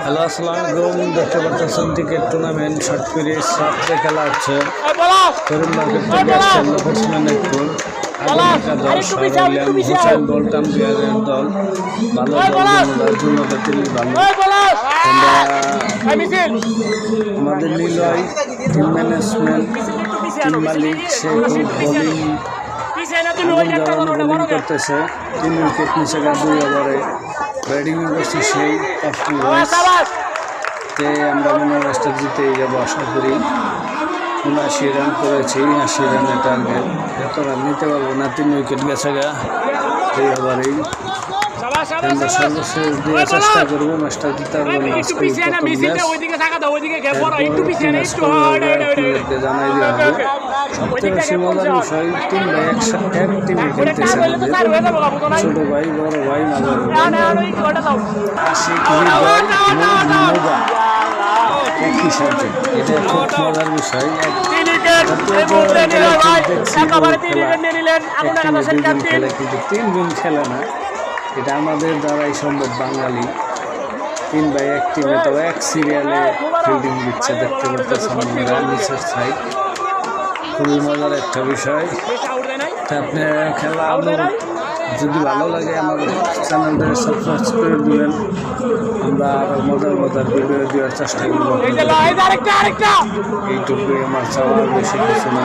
Hello আসসালামু আলাইকুম। দেখতে পাচ্ছেন ক্রিকেট টুর্নামেন্ট শর্ট পিরিয়ড রাত্রে খেলা হচ্ছে। তরুণ মার্কেট থেকে আসছেন লোকসমান একটুর আগামীকার দল শাহরুল্লাম হোসেন দল টাম্পিয়ারের দল ভালো দল জন্য তিনি ভালো। আমাদের নিলয় টিম ম্যানেজমেন্ট টিম মালিক সে খুব বোলিং করতেছে। 3 উইকেট নিচে 2 ওভারে ব্যাটিং করছে সেই তে আমরা মনে হয় ম্যাচটা জিতেই যাবো আশা করি। 79 রান করেছি, 80 রানের টার্গেট। এত রান নিতে পারবো না, 3 উইকেট গেছে গা এই ওভারেই। আমরা সর্বশেষ দিয়ে চেষ্টা করবো ম্যাচটা জিতার জন্য। জানাই দেওয়া হবে। সবচেয়ে বেশি মজার বিষয় 3 ভাই এক টিমে খেলতেছে। ছোট ভাই, বড় ভাই, মাঝার একই সাথে। এটা খুব মজার বিষয়। 3 দিন খেলে না, এটা আমাদের দ্বারাই সম্ভব। বাঙালি 3 ভাই এক টিমে, তবে এক সিরিয়ালে ফিল্ডিং দিচ্ছে। দেখতে পাচ্ছেন আপনারা নিচের সাইড। খুবই মজার একটা বিষয়। আপনার খেলা যদি ভালো লাগে আমাদের চ্যানেলটা সাবস্ক্রাইব করে দেবেন। আমরা আরও মজার ভিডিও দেওয়ার চেষ্টা করবো। এইটুকুই আমার চাওয়ার, বেশি কিছু না।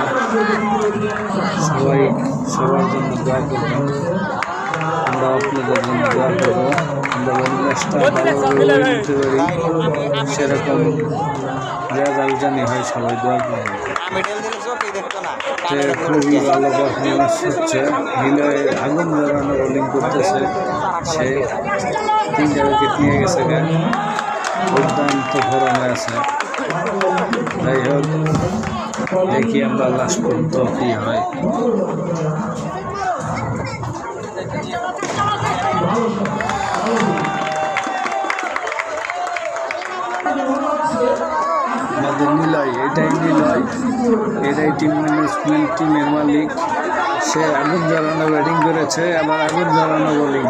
সবার জন্য দোয়া করবেন, আমরা আপনাদের জন্য দোয়া করবো। আমরা ম্যাচটা ভালোভাবে নিতে পারি, সেরকম রেজাল্ট জানি হয়, সবাই দোয়া করবেন। খুবই ভালো পারফরমেন্স হচ্ছে। নিলয় আগুন ধরানো বোলিং করতেছে। সে 3টা উইকেট নিয়ে গেছে, দুর্দান্ত ফরমে আছে। যাই হোক, দেখি আমরা লাস্ট পর্যন্ত কী হয়। আমাদের নিলয়, এটাই টিম ম্যানেজমেন্ট, টিমের মালিক। সে আগুন জ্বালানো ব্যাটিং করেছে, আবার আগুন জ্বালানো বোলিং।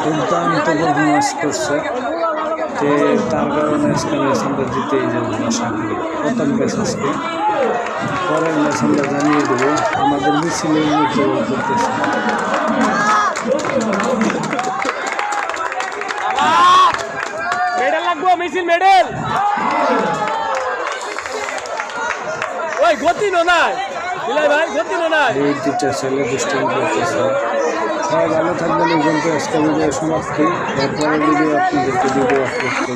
দুর্দান্ত পারফরমেন্স করছে। তার কারণে আজকে ম্যাচ আমরা জিতেই যাবো আশা করি। প্রথম ম্যাচ আজকে, পরের ম্যাচ আমরা জানিয়ে দেবো। আমাদের মিছিলের মধ্যে করতেছে। মিছিল মেডেল ওই গতি নাই ভাই, গতি নাই। এই 2টা ছেলে দুষ্টামি করতেছে। সবাই ভালো থাকবেন। এই পর্যন্ত আজকে ভিডিও সমাপ্তি। এরপরে ভিডিও আপনাদেরকে আপলোড করব।